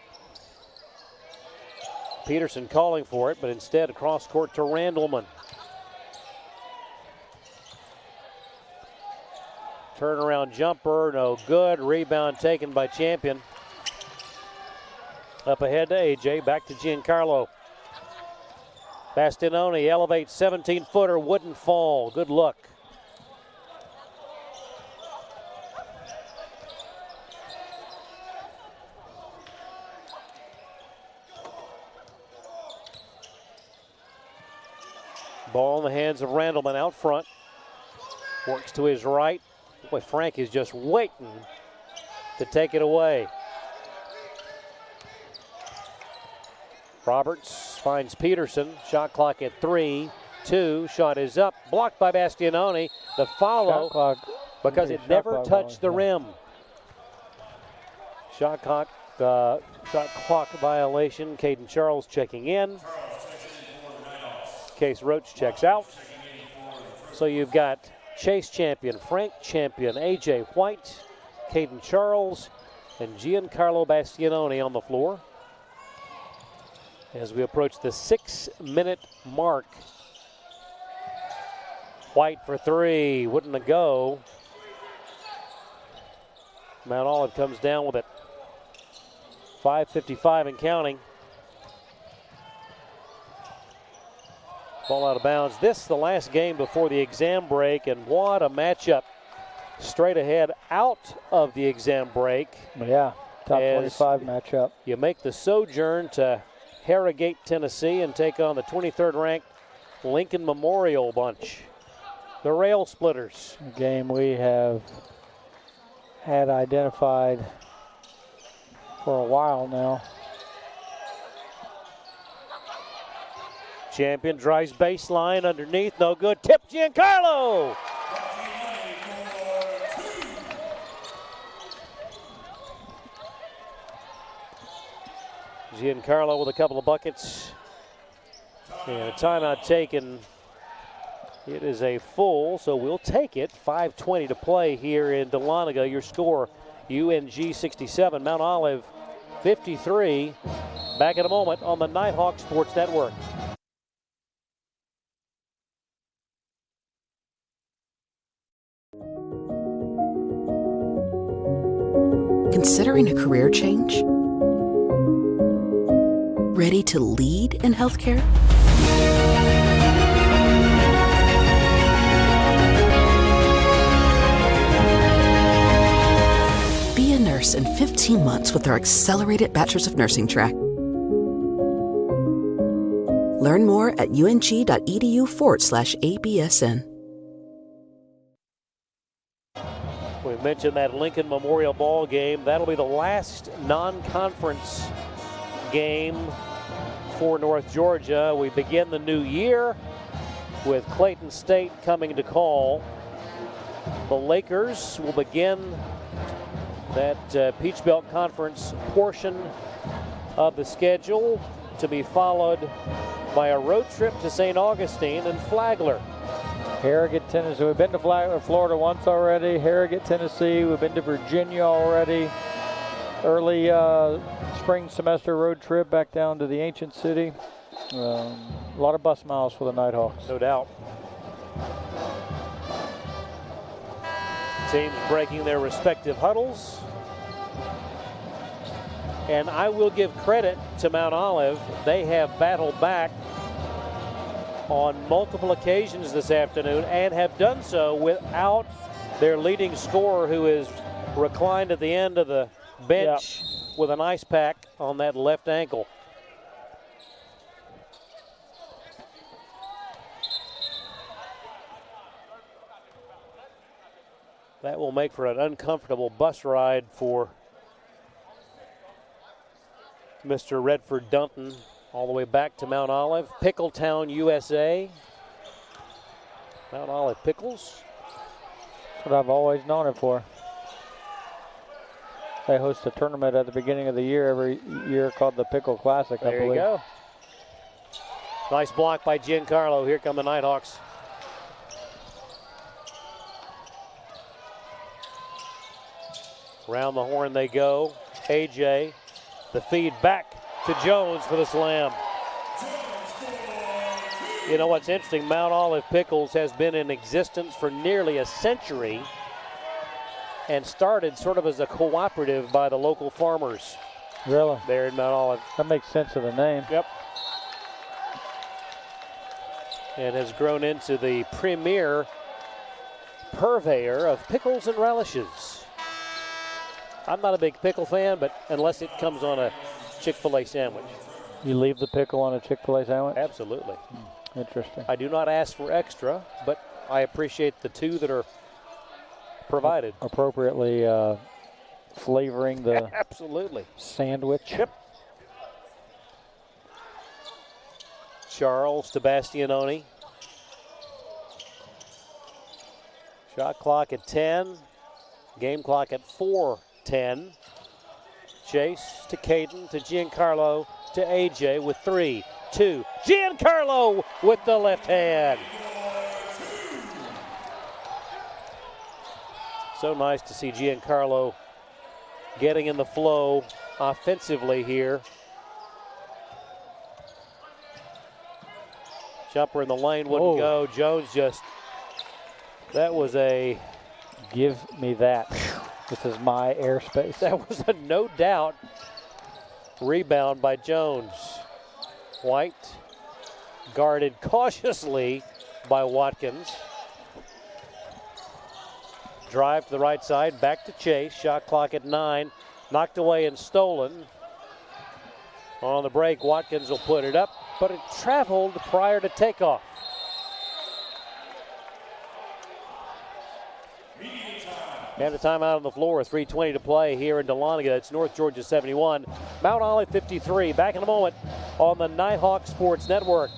Peterson calling for it, but instead across court to Randleman. Turnaround jumper, no good. Rebound taken by Champion. Up ahead to AJ, back to Giancarlo. Bastianoni elevates 17-footer, wouldn't fall. Good look. Ball in the hands of Randleman out front. Works to his right. Boy, Frank is just waiting to take it away. Roberts finds Peterson. Shot clock at 3, 2. Shot is up. Blocked by Bastianoni. The follow because it never touched the rim. Shot clock violation. Caden Charles checking in. Case Roach checks out. So you've got Chase Champion, Frank Champion, AJ White, Caden Charles, and Giancarlo Bastianoni on the floor. As we approach the 6-minute mark. White for 3, wouldn't go. Mount Olive comes down with it. 5:55 and counting. Ball out of bounds. This the last game before the exam break, and what a matchup. Straight ahead out of the exam break. Yeah, top 25 matchup. You make the sojourn to Harrogate, Tennessee, and take on the 23rd ranked Lincoln Memorial bunch. The Rail Splitters. A game we have had identified for a while now. Champion drives baseline underneath, no good. Tip Giancarlo. Giancarlo with a couple of buckets. And a timeout taken. It is a full, so we'll take it. 5:20 to play here in Dahlonega. Your score, UNG 67, Mount Olive 53. Back in a moment on the Nighthawk Sports Network. Considering a career change? Ready to lead in healthcare? Be a nurse in 15 months with our accelerated Bachelor's of Nursing track. Learn more at ung.edu/ABSN. We mentioned that Lincoln Memorial Ball game. That'll be the last non-conference game for North Georgia. We begin the new year with Clayton State coming to call. The Lakers will begin that Peach Belt Conference portion of the schedule, to be followed by a road trip to St. Augustine and Flagler. Harrogate, Tennessee. We've been to Florida once already. Harrogate, Tennessee. We've been to Virginia already. Early spring semester road trip back down to the ancient city. A lot of bus miles for the Nighthawks. No doubt. Teams breaking their respective huddles. And I will give credit to Mount Olive. They have battled back on multiple occasions this afternoon and have done so without their leading scorer, who is reclined at the end of the bench with an ice pack on that left ankle. That will make for an uncomfortable bus ride for Mr. Redford Dunton all the way back to Mount Olive. Pickletown, USA. Mount Olive Pickles. That's what I've always known it for. They host a tournament at the beginning of the year every year called the Pickle Classic, I believe. There you go. Nice block by Giancarlo. Here come the Nighthawks. Round the horn they go. AJ, the feed back to Jones for the slam. You know what's interesting, Mount Olive Pickles has been in existence for nearly a century and started sort of as a cooperative by the local farmers. Really? There in Mount Olive. That makes sense of the name. Yep. And has grown into the premier purveyor of pickles and relishes. I'm not a big pickle fan, but unless it comes on a Chick-fil-A sandwich. You leave the pickle on a Chick-fil-A sandwich? Absolutely. Interesting. I do not ask for extra, but I appreciate the two that are provided. Appropriately flavoring the absolutely sandwich. Yep. Charles to Bastianoni. Shot clock at 10. Game clock at 4:10. Chase to Caden, to Giancarlo, to AJ with 3, 2. Giancarlo with the left hand. So nice to see Giancarlo getting in the flow offensively here. Jumper in the lane wouldn't go. Jones just, that was a... Give me that. This is my airspace. That was a no doubt rebound by Jones. White guarded cautiously by Watkins. Drive to the right side, back to Chase. Shot clock at 9. Knocked away and stolen. On the break, Watkins will put it up, but it traveled prior to takeoff. And a timeout on the floor, 3:20 to play here in Dahlonega. It's North Georgia 71, Mount Olive 53. Back in a moment on the Nighthawk Sports Network.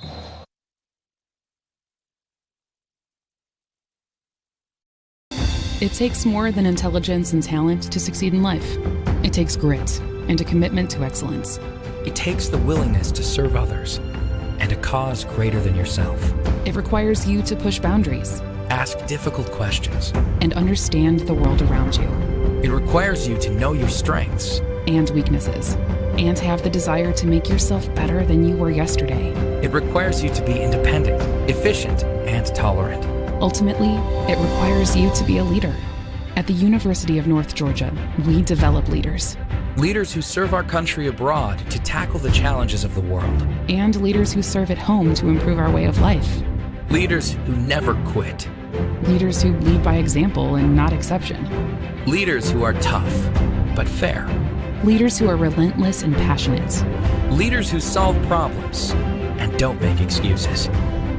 It takes more than intelligence and talent to succeed in life. It takes grit and a commitment to excellence. It takes the willingness to serve others and a cause greater than yourself. It requires you to push boundaries, ask difficult questions, and understand the world around you. It requires you to know your strengths and weaknesses, and have the desire to make yourself better than you were yesterday. It requires you to be independent, efficient, and tolerant. Ultimately, it requires you to be a leader. At the University of North Georgia, we develop leaders. Leaders who serve our country abroad to tackle the challenges of the world. And leaders who serve at home to improve our way of life. Leaders who never quit. Leaders who lead by example and not exception. Leaders who are tough, but fair. Leaders who are relentless and passionate. Leaders who solve problems and don't make excuses.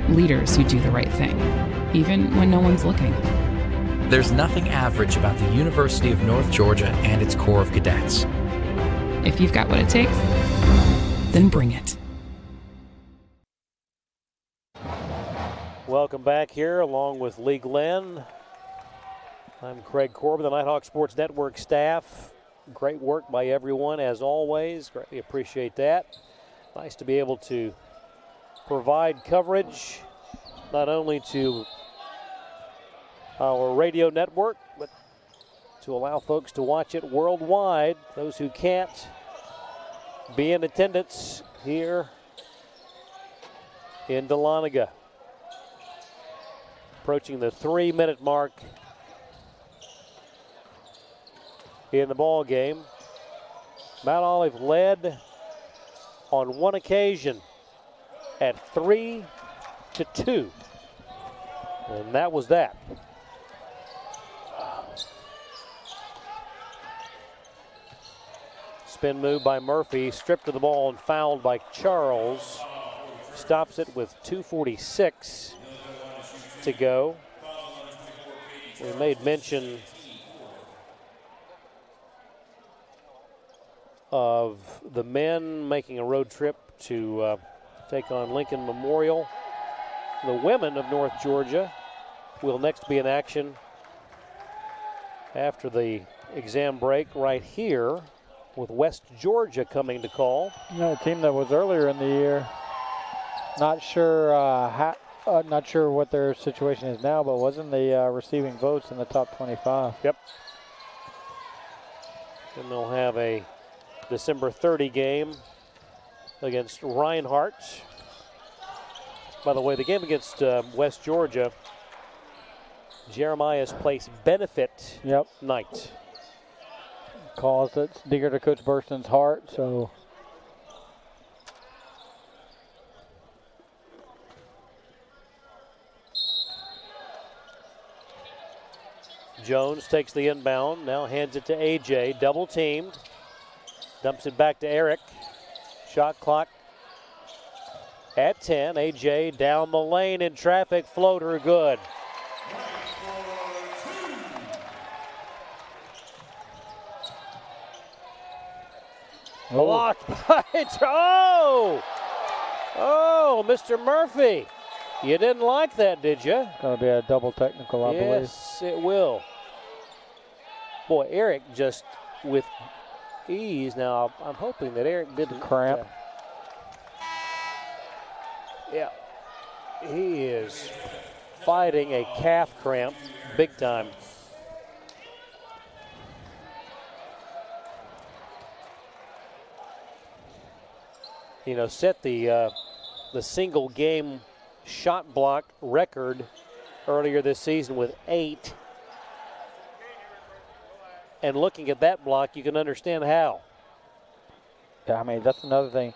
Leaders who do the right thing, even when no one's looking. There's nothing average about the University of North Georgia and its Corps of Cadets. If you've got what it takes, then bring it. Welcome back here along with Lee Glenn. I'm Craig Corbin, the Nighthawk Sports Network staff. Great work by everyone as always. Greatly appreciate that. Nice to be able to provide coverage not only to our radio network, but to allow folks to watch it worldwide. Those who can't be in attendance here in Dahlonega. Approaching the 3-minute mark in the ball game. Mount Olive led on one occasion at 3-2, and that was that. Spin move by Murphy, stripped of the ball and fouled by Charles. Stops it with 2:46 to go. We made mention of the men making a road trip to take on Lincoln Memorial. The women of North Georgia will next be in action after the exam break right here, with West Georgia coming to call. A team that was earlier in the year. Not sure not sure what their situation is now, but wasn't they receiving votes in the top 25? Yep. And they'll have a December 30 game against Reinhardt. By the way, the game against West Georgia, Jeremiah's Place benefit night. Cause that's dear to Coach Burston's heart, so. Jones takes the inbound, now hands it to AJ, double teamed. Dumps it back to Eric. Shot clock at 10. AJ down the lane in traffic, floater good. Blocked by Mr. Murphy. You didn't like that, did you? Going to be a double technical, I believe. Yes, it will. Boy, Eric just with ease. Now, I'm hoping that Eric didn't cramp. Yeah, he is fighting a calf cramp big time. You know, set the single game shot block record earlier this season with 8. And looking at that block, you can understand how. Yeah, I mean, that's another thing.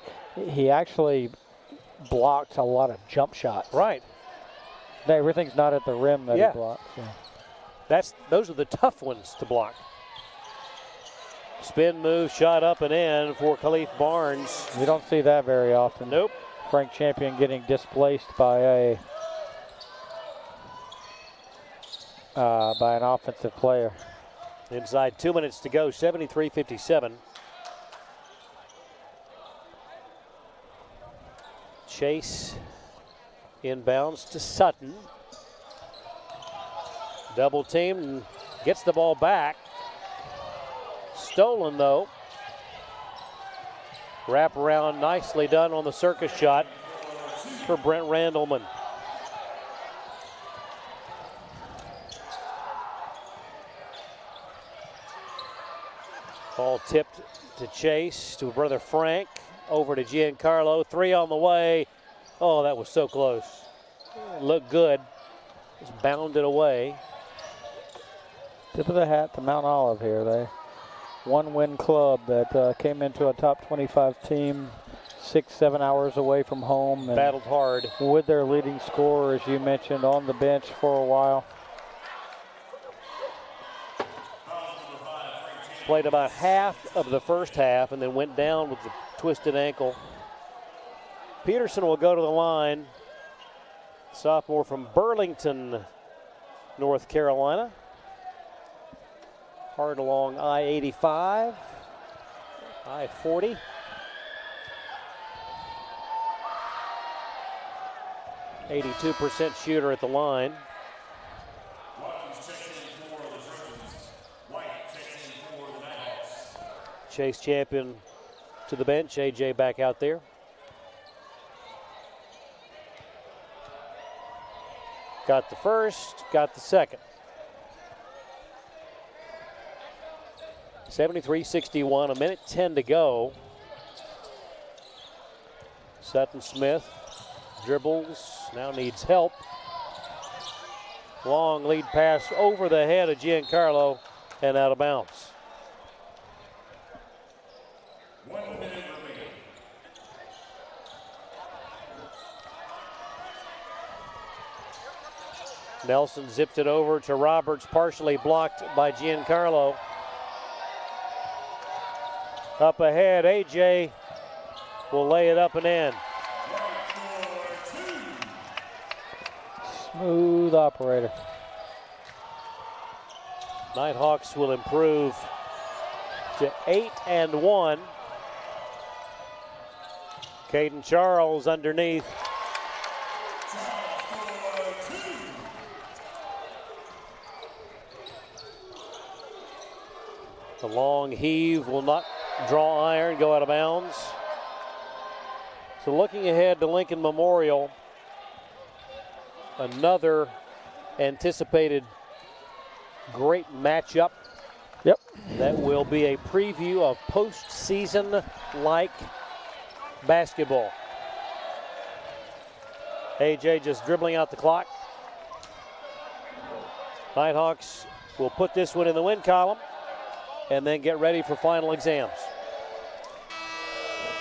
He actually blocked a lot of jump shots. Right. Everything's not at the rim that he blocks. Yeah. Those are the tough ones to block. Spin move, shot up and in for Khalif Barnes. We don't see that very often. Nope. Frank Champion getting displaced by an offensive player. Inside 2 minutes to go, 73-57. Chase inbounds to Sutton. Double team and gets the ball back. Stolen though. Wrap around nicely done on the circus shot for Brent Randleman. Ball tipped to Chase, to brother Frank, over to Giancarlo, 3 on the way. Oh, that was so close. Looked good, just bounded away. Tip of the hat to Mount Olive here. They one-win club that came into a top 25 team 6-7 hours away from home. And battled hard. With their leading scorer, as you mentioned, on the bench for a while. Played about half of the first half and then went down with the twisted ankle. Peterson will go to the line. Sophomore from Burlington, North Carolina. hard along I-85, I-40. .82% shooter at the line. Chase Champion to the bench. AJ back out there. Got the first, got the second. 73-61, a minute 10 to go. Sutton Smith dribbles, now needs help. Long lead pass over the head of Giancarlo and out of bounds. 1 minute remaining. Nelson zipped it over to Roberts, partially blocked by Giancarlo. Up ahead, AJ will lay it up and in. Smooth operator. Nighthawks will improve to 8-1. Caden Charles underneath. The long heave will not draw iron, go out of bounds. So looking ahead to Lincoln Memorial, another anticipated great matchup. Yep. That will be a preview of postseason-like basketball. AJ just dribbling out the clock. Nighthawks will put this one in the win column and then get ready for final exams.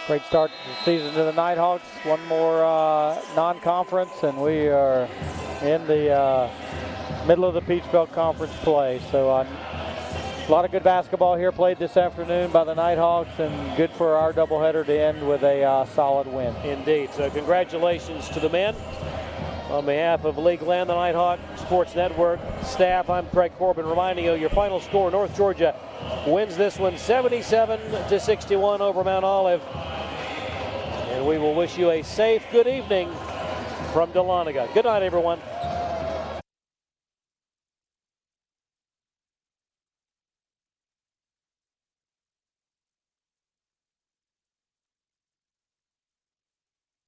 Great start to the season to the Nighthawks. One more non-conference, and we are in the middle of the Peach Belt Conference play. So a lot of good basketball here played this afternoon by the Nighthawks, and good for our doubleheader to end with a solid win. Indeed. So congratulations to the men. On behalf of League Land, the Nighthawk Sports Network staff, I'm Craig Corbin reminding you your final score. North Georgia wins this one 77-61 over Mount Olive. And we will wish you a safe good evening from Dahlonega. Good night, everyone.